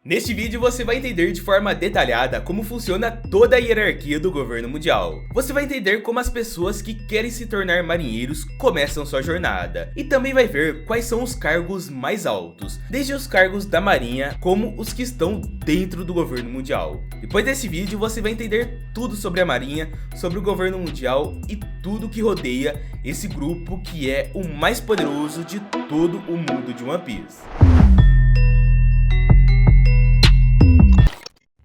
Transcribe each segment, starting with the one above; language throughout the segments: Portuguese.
Neste vídeo você vai entender de forma detalhada como funciona toda a hierarquia do governo mundial. Você vai entender como as pessoas que querem se tornar marinheiros começam sua jornada. E também vai ver quais são os cargos mais altos, desde os cargos da marinha como os que estão dentro do governo mundial. Depois desse vídeo você vai entender tudo sobre a marinha, sobre o governo mundial e tudo que rodeia esse grupo que é o mais poderoso de todo o mundo de One Piece.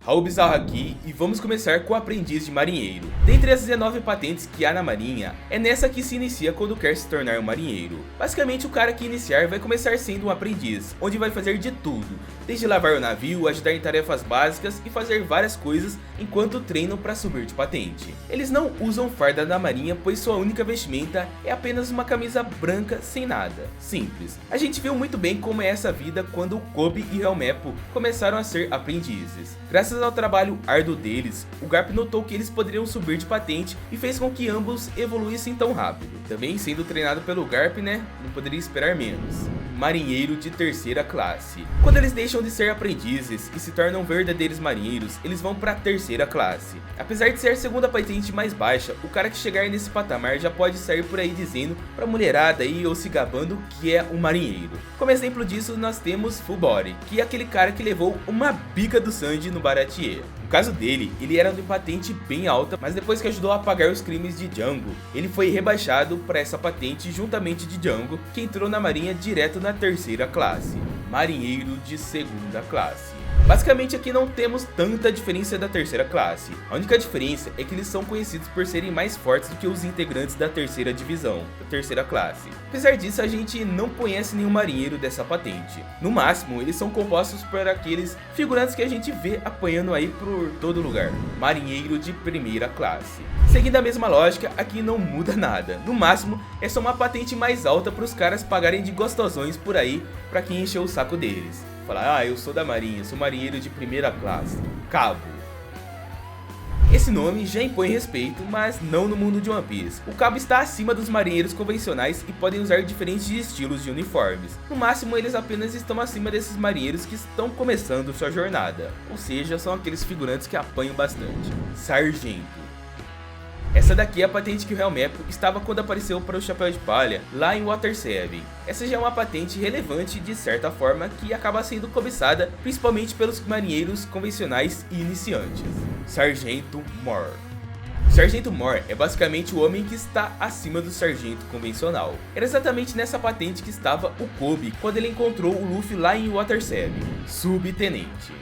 Raul Bizarro aqui e vamos começar com o aprendiz de marinheiro. Dentre as 19 patentes que há na marinha, é nessa que se inicia quando quer se tornar um marinheiro. Basicamente o cara que iniciar vai começar sendo um aprendiz, onde vai fazer de tudo, desde lavar o navio, ajudar em tarefas básicas e fazer várias coisas enquanto treinam para subir de patente. Eles não usam farda na marinha, pois sua única vestimenta é apenas uma camisa branca sem nada. Simples. A gente viu muito bem como é essa vida quando o Kobe e Helmeppo começaram a ser aprendizes. Graças ao trabalho árduo deles, o Garp notou que eles poderiam subir de patente e fez com que ambos evoluíssem tão rápido. Também sendo treinado pelo Garp, né? Não poderia esperar menos. Marinheiro de terceira classe. Quando eles deixam de ser aprendizes e se tornam verdadeiros marinheiros, eles vão para a terceira classe. Apesar de ser a segunda patente mais baixa, o cara que chegar nesse patamar já pode sair por aí dizendo pra mulherada aí ou se gabando que é um marinheiro. Como exemplo disso nós temos Full Body, que é aquele cara que levou uma bica do Sanji no Baratie. No caso dele, ele era de patente bem alta, mas depois que ajudou a apagar os crimes de Django, ele foi rebaixado para essa patente juntamente de Django, que entrou na marinha direto na terceira classe, marinheiro de segunda classe. Basicamente aqui não temos tanta diferença da terceira classe, a única diferença é que eles são conhecidos por serem mais fortes do que os integrantes da terceira divisão, da terceira classe. Apesar disso a gente não conhece nenhum marinheiro dessa patente, no máximo eles são compostos por aqueles figurantes que a gente vê apanhando aí por todo lugar, marinheiro de primeira classe. Seguindo a mesma lógica, aqui não muda nada, no máximo é só uma patente mais alta para os caras pagarem de gostosões por aí para quem encheu o saco deles. Falar, ah, eu sou da marinha, sou marinheiro de primeira classe, cabo. Esse nome já impõe respeito, mas não no mundo de One Piece. O cabo está acima dos marinheiros convencionais e podem usar diferentes estilos de uniformes. No máximo eles apenas estão acima desses marinheiros que estão começando sua jornada, ou seja, são aqueles figurantes que apanham bastante. Sargento. Essa daqui é a patente que o Helmeppo estava quando apareceu para o Chapéu de Palha lá em Water 7. Essa já é uma patente relevante de certa forma que acaba sendo cobiçada principalmente pelos marinheiros convencionais e iniciantes. Sargento Mor. Sargento Mor é basicamente o homem que está acima do sargento convencional. Era exatamente nessa patente que estava o Kobe quando ele encontrou o Luffy lá em Water 7. Subtenente.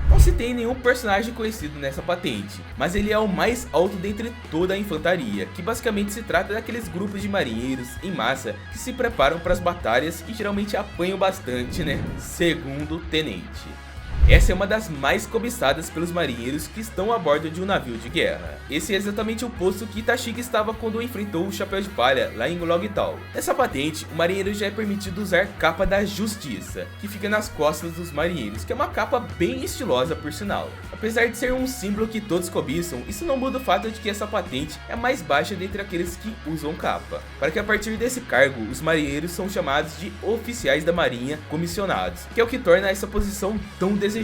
Não se tem nenhum personagem conhecido nessa patente, mas ele é o mais alto dentre toda a infantaria, que basicamente se trata daqueles grupos de marinheiros em massa que se preparam para as batalhas e geralmente apanham bastante, né? Segundo tenente. Essa é uma das mais cobiçadas pelos marinheiros que estão a bordo de um navio de guerra. Esse é exatamente o posto que Tashigi estava quando enfrentou o Chapéu de Palha lá em Logtown. Nessa patente, o marinheiro já é permitido usar capa da justiça, que fica nas costas dos marinheiros, que é uma capa bem estilosa por sinal. Apesar de ser um símbolo que todos cobiçam, isso não muda o fato de que essa patente é a mais baixa dentre aqueles que usam capa. Para que a partir desse cargo, os marinheiros são chamados de oficiais da marinha comissionados, que é o que torna essa posição tão desejada.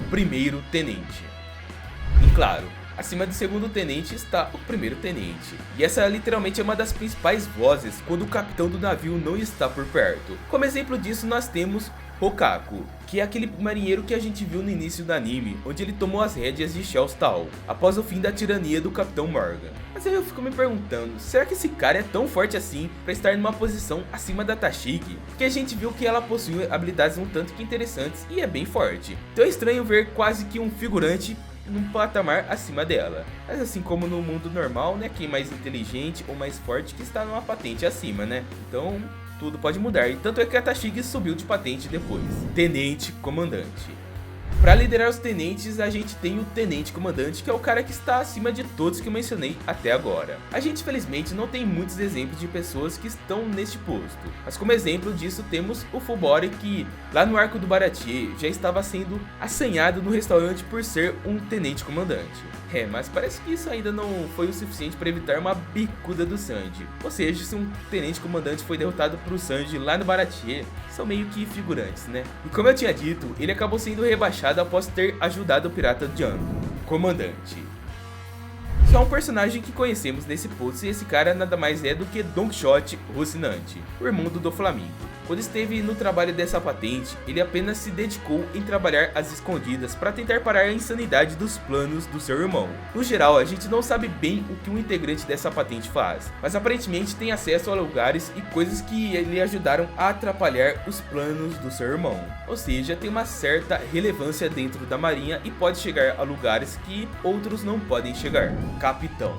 Primeiro tenente. E claro, acima do segundo tenente está o primeiro tenente. E essa literalmente é uma das principais vozes quando o capitão do navio não está por perto. Como exemplo disso nós temos Hokkaku, que é aquele marinheiro que a gente viu no início do anime, onde ele tomou as rédeas de Shell's Town, após o fim da tirania do Capitão Morgan. Mas aí eu fico me perguntando, será que esse cara é tão forte assim para estar numa posição acima da Tashigi? Porque a gente viu que ela possui habilidades um tanto que interessantes e é bem forte. Então é estranho ver quase que um figurante num patamar acima dela. Mas assim como no mundo normal, né, quem mais inteligente ou mais forte que está numa patente acima, né? Então tudo pode mudar, e tanto é que a Tashigi subiu de patente depois. Tenente Comandante. Para liderar os tenentes, a gente tem o tenente comandante, que é o cara que está acima de todos que eu mencionei até agora. A gente felizmente não tem muitos exemplos de pessoas que estão neste posto, mas como exemplo disso temos o Fullbody, que lá no arco do Baratie já estava sendo assanhado no restaurante por ser um tenente comandante. Mas parece que isso ainda não foi o suficiente para evitar uma bicuda do Sanji. Ou seja, se um tenente comandante foi derrotado pro Sanji lá no Baratie, são meio que figurantes, né? E como eu tinha dito, ele acabou sendo rebaixado após ter ajudado o pirata Django, comandante. Só um personagem que conhecemos nesse post, e esse cara nada mais é do que Don Quixote Rocinante, o irmão do Doflamingo. Quando esteve no trabalho dessa patente, ele apenas se dedicou em trabalhar às escondidas para tentar parar a insanidade dos planos do seu irmão. No geral, a gente não sabe bem o que um integrante dessa patente faz, mas aparentemente tem acesso a lugares e coisas que lhe ajudaram a atrapalhar os planos do seu irmão. Ou seja, tem uma certa relevância dentro da marinha e pode chegar a lugares que outros não podem chegar. Capitão.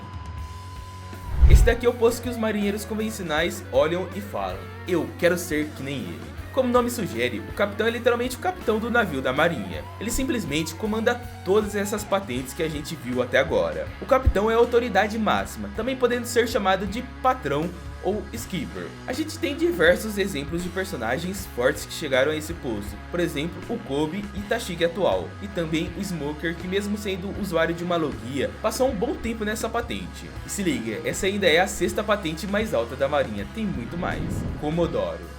Esse daqui é o posto que os marinheiros convencionais olham e falam: eu quero ser que nem ele. Como o nome sugere, o capitão é literalmente o capitão do navio da marinha. Ele simplesmente comanda todas essas patentes que a gente viu até agora. O capitão é a autoridade máxima, também podendo ser chamado de patrão ou skipper. A gente tem diversos exemplos de personagens fortes que chegaram a esse posto, por exemplo o Kobe e Tashigi atual, e também o Smoker, que mesmo sendo usuário de uma logia, passou um bom tempo nessa patente. E se liga, essa ainda é a 6ª patente mais alta da marinha, tem muito mais. Comodoro.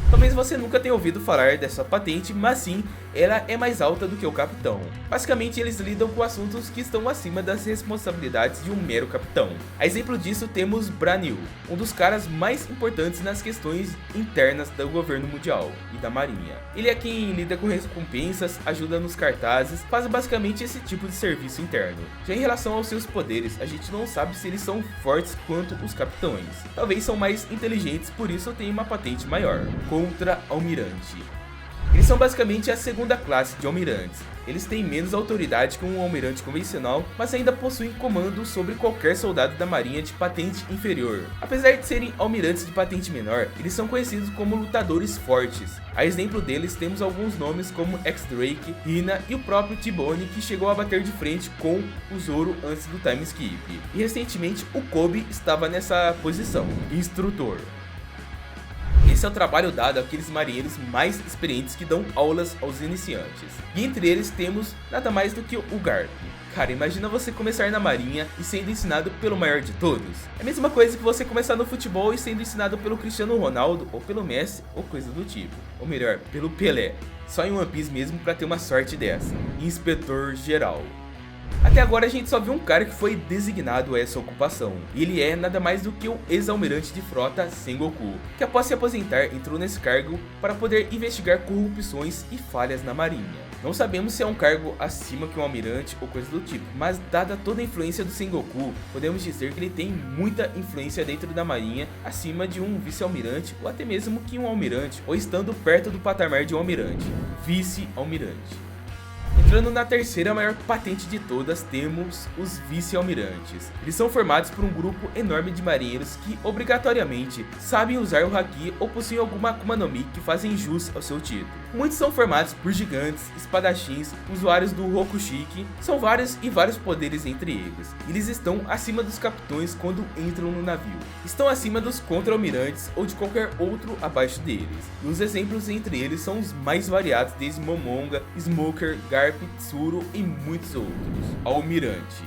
Talvez você nunca tenha ouvido falar dessa patente, mas sim, ela é mais alta do que o capitão. Basicamente, eles lidam com assuntos que estão acima das responsabilidades de um mero capitão. A exemplo disso temos Branil, um dos caras mais importantes nas questões internas do governo mundial e da marinha. Ele é quem lida com recompensas, ajuda nos cartazes, faz basicamente esse tipo de serviço interno. Já em relação aos seus poderes, a gente não sabe se eles são fortes quanto os capitães. Talvez são mais inteligentes, por isso tem uma patente maior. Contra-almirante. Eles são basicamente a 2ª classe de almirantes. Eles têm menos autoridade que um almirante convencional, mas ainda possuem comando sobre qualquer soldado da marinha de patente inferior. Apesar de serem almirantes de patente menor, eles são conhecidos como lutadores fortes. A exemplo deles temos alguns nomes como X-Drake, Hina e o próprio T-Bone, que chegou a bater de frente com o Zoro antes do time skip. E recentemente o Kobe estava nessa posição, instrutor. Esse é o trabalho dado àqueles marinheiros mais experientes que dão aulas aos iniciantes. E entre eles temos nada mais do que o Garp. Cara, imagina você começar na marinha e sendo ensinado pelo maior de todos. É a mesma coisa que você começar no futebol e sendo ensinado pelo Cristiano Ronaldo, ou pelo Messi, ou coisa do tipo. Ou melhor, pelo Pelé. Só em One Piece mesmo pra ter uma sorte dessa. Inspetor Geral. Até agora a gente só viu um cara que foi designado a essa ocupação, e ele é nada mais do que o ex-almirante de frota Sengoku, que após se aposentar entrou nesse cargo para poder investigar corrupções e falhas na marinha. Não sabemos se é um cargo acima que um almirante ou coisa do tipo, mas dada toda a influência do Sengoku, podemos dizer que ele tem muita influência dentro da marinha, acima de um vice-almirante ou até mesmo que um almirante, ou estando perto do patamar de um almirante, vice-almirante. Entrando na 3ª maior patente de todas, temos os vice-almirantes. Eles são formados por um grupo enorme de marinheiros que obrigatoriamente sabem usar o Haki ou possuem alguma Akuma no Mi que fazem jus ao seu título. Muitos são formados por gigantes, espadachins, usuários do Rokushiki, são vários e vários poderes entre eles. Eles estão acima dos capitães quando entram no navio. Estão acima dos contra-almirantes ou de qualquer outro abaixo deles. E os exemplos entre eles são os mais variados, desde Momonga, Smoker, Garp, Tsuru e muitos outros. Almirante.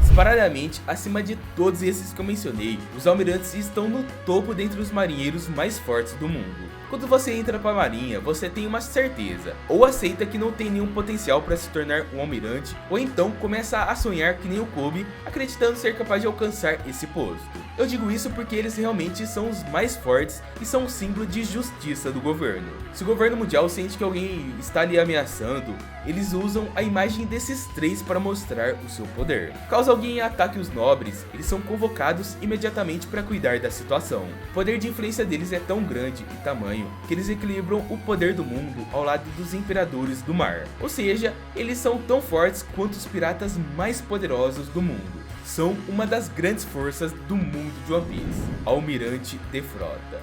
Disparadamente, acima de todos esses que eu mencionei, os almirantes estão no topo dentre os marinheiros mais fortes do mundo. Quando você entra para a marinha, você tem uma certeza, ou aceita que não tem nenhum potencial para se tornar um almirante, ou então começa a sonhar que nem o Kobe, acreditando ser capaz de alcançar esse posto. Eu digo isso porque eles realmente são os mais fortes e são um símbolo de justiça do governo. Se o governo mundial sente que alguém está lhe ameaçando, eles usam a imagem desses 3 para mostrar o seu poder. Caso alguém ataque os nobres, eles são convocados imediatamente para cuidar da situação. O poder de influência deles é tão grande e tamanho que eles equilibram o poder do mundo ao lado dos imperadores do mar. Ou seja, eles são tão fortes quanto os piratas mais poderosos do mundo. São uma das grandes forças do mundo de One Piece, Almirante de Frota.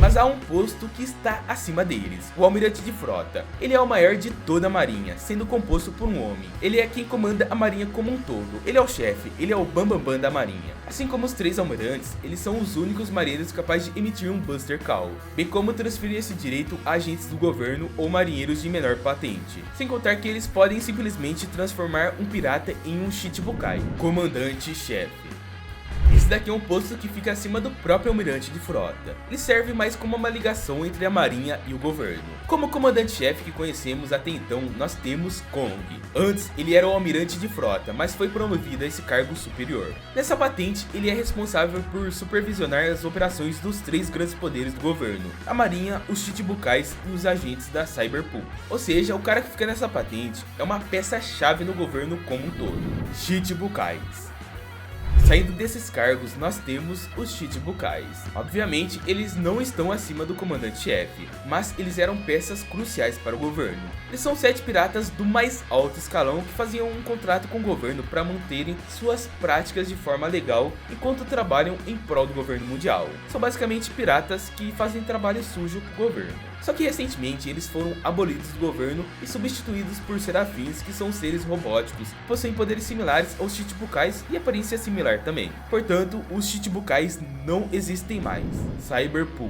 Mas há um posto que está acima deles, o almirante de frota. Ele é o maior de toda a marinha, sendo composto por um homem. Ele é quem comanda a marinha como um todo. Ele é o chefe, ele é o bambambam da marinha. Assim como os 3 almirantes, eles são os únicos marinheiros capazes de emitir um Buster Call, bem como transferir esse direito a agentes do governo ou marinheiros de menor patente. Sem contar que eles podem simplesmente transformar um pirata em um Shichibukai, comandante-chefe. Esse daqui é um posto que fica acima do próprio almirante de frota. Ele serve mais como uma ligação entre a marinha e o governo. Como comandante-chefe que conhecemos até então, nós temos Kong. Antes, ele era o almirante de frota, mas foi promovido a esse cargo superior. Nessa patente, ele é responsável por supervisionar as operações dos 3 grandes poderes do governo: a marinha, os Shichibukais e os agentes da Cyberpool. Ou seja, o cara que fica nessa patente é uma peça-chave no governo como um todo. Shichibukais. Saindo desses cargos, nós temos os Shichibukais. Obviamente, eles não estão acima do comandante-chefe, mas eles eram peças cruciais para o governo. Eles são 7 piratas do mais alto escalão que faziam um contrato com o governo para manterem suas práticas de forma legal enquanto trabalham em prol do governo mundial. São basicamente piratas que fazem trabalho sujo com o governo. Só que recentemente eles foram abolidos do governo e substituídos por serafins, que são seres robóticos, que possuem poderes similares aos Shichibukais e aparência similar também. Portanto, os Shichibukais não existem mais. Cyberpool.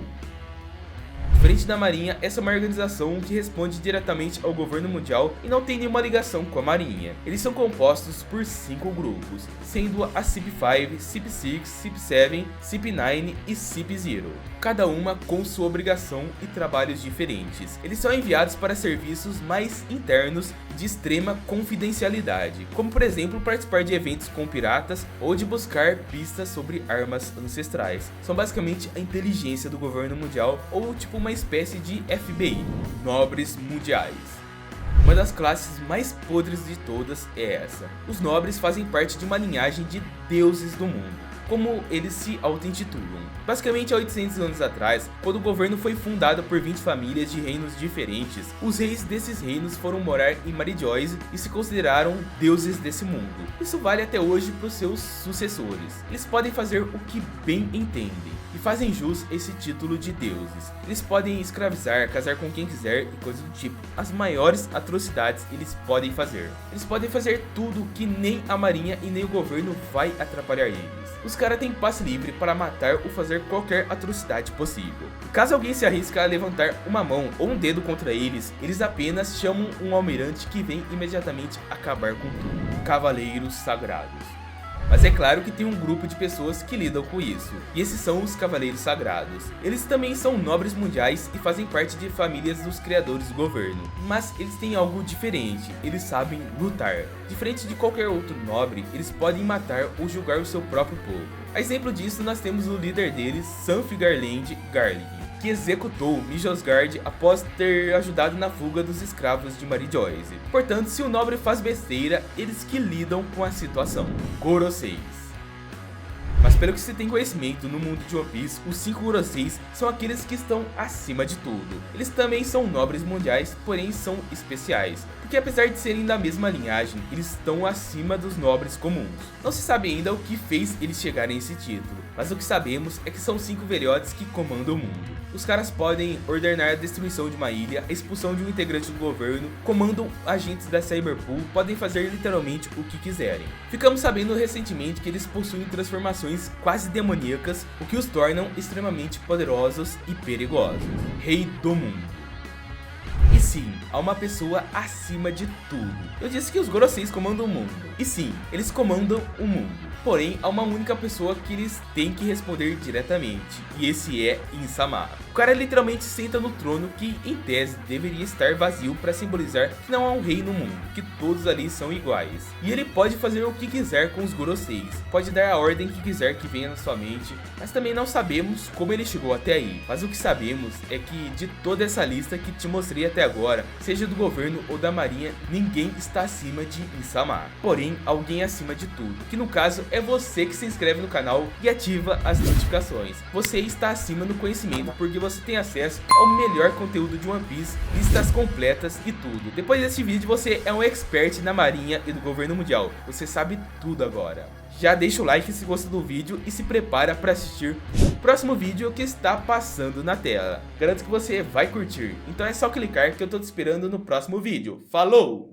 Diferente da marinha, essa é uma organização que responde diretamente ao governo mundial e não tem nenhuma ligação com a marinha. Eles são compostos por 5 grupos, sendo a CIP5, CIP6, CIP7, CIP9 e CIP0, cada uma com sua obrigação e trabalhos diferentes. Eles são enviados para serviços mais internos de extrema confidencialidade, como por exemplo participar de eventos com piratas ou de buscar pistas sobre armas ancestrais. São basicamente a inteligência do governo mundial, ou tipo uma espécie de FBI, nobres mundiais. Uma das classes mais podres de todas é essa. Os nobres fazem parte de uma linhagem de deuses do mundo, como eles se auto-intitulam. Basicamente há 800 anos atrás, quando o governo foi fundado por 20 famílias de reinos diferentes, os reis desses reinos foram morar em Marijoice e se consideraram deuses desse mundo. Isso vale até hoje para os seus sucessores. Eles podem fazer o que bem entendem e fazem jus a esse título de deuses. Eles podem escravizar, casar com quem quiser e coisas do tipo. As maiores atrocidades eles podem fazer. Eles podem fazer tudo que nem a marinha e nem o governo vai atrapalhar eles. Os caras têm passe livre para matar ou fazer qualquer atrocidade possível. Caso alguém se arrisca a levantar uma mão ou um dedo contra eles, eles apenas chamam um almirante que vem imediatamente acabar com tudo. Cavaleiros Sagrados. Mas é claro que tem um grupo de pessoas que lidam com isso, e esses são os Cavaleiros Sagrados. Eles também são nobres mundiais e fazem parte de famílias dos criadores do governo, mas eles têm algo diferente: eles sabem lutar. Diferente de qualquer outro nobre, eles podem matar ou julgar o seu próprio povo. A exemplo disso, nós temos o líder deles, Sanfi Garland Garlig, que executou Mijosgard após ter ajudado na fuga dos escravos de Marijoice. Portanto, se o nobre faz besteira, eles que lidam com a situação. Goroseis. Mas pelo que se tem conhecimento no mundo de One Piece, os 5 Goroseis são aqueles que estão acima de tudo. Eles também são nobres mundiais, porém são especiais, porque apesar de serem da mesma linhagem, eles estão acima dos nobres comuns. Não se sabe ainda o que fez eles chegarem a esse título, mas o que sabemos é que são 5 velhotes que comandam o mundo. Os caras podem ordenar a destruição de uma ilha, a expulsão de um integrante do governo, comandam agentes da Cyberpool, podem fazer literalmente o que quiserem. Ficamos sabendo recentemente que eles possuem transformações quase demoníacas, o que os tornam extremamente poderosos e perigosos. Rei do mundo. E sim, há uma pessoa acima de tudo. Eu disse que os Goroseis comandam o mundo. E sim, eles comandam o mundo. Porém, há uma única pessoa que eles têm que responder diretamente, e esse é Insama. O cara literalmente senta no trono que, em tese, deveria estar vazio para simbolizar que não há um rei no mundo, que todos ali são iguais. E ele pode fazer o que quiser com os Goroseis, pode dar a ordem que quiser que venha na sua mente, mas também não sabemos como ele chegou até aí. Mas o que sabemos é que de toda essa lista que te mostrei até agora, seja do governo ou da marinha, ninguém está acima de Insama. Porém, alguém acima de tudo, que no caso é você que se inscreve no canal e ativa as notificações. Você está acima no conhecimento porque você tem acesso ao melhor conteúdo de One Piece, listas completas e tudo. Depois desse vídeo você é um expert na marinha e do governo mundial. Você sabe tudo agora. Já deixa o like se gostou do vídeo e se prepara para assistir próximo vídeo que está passando na tela. Garanto que você vai curtir, então é só clicar que eu tô te esperando no próximo vídeo. Falou!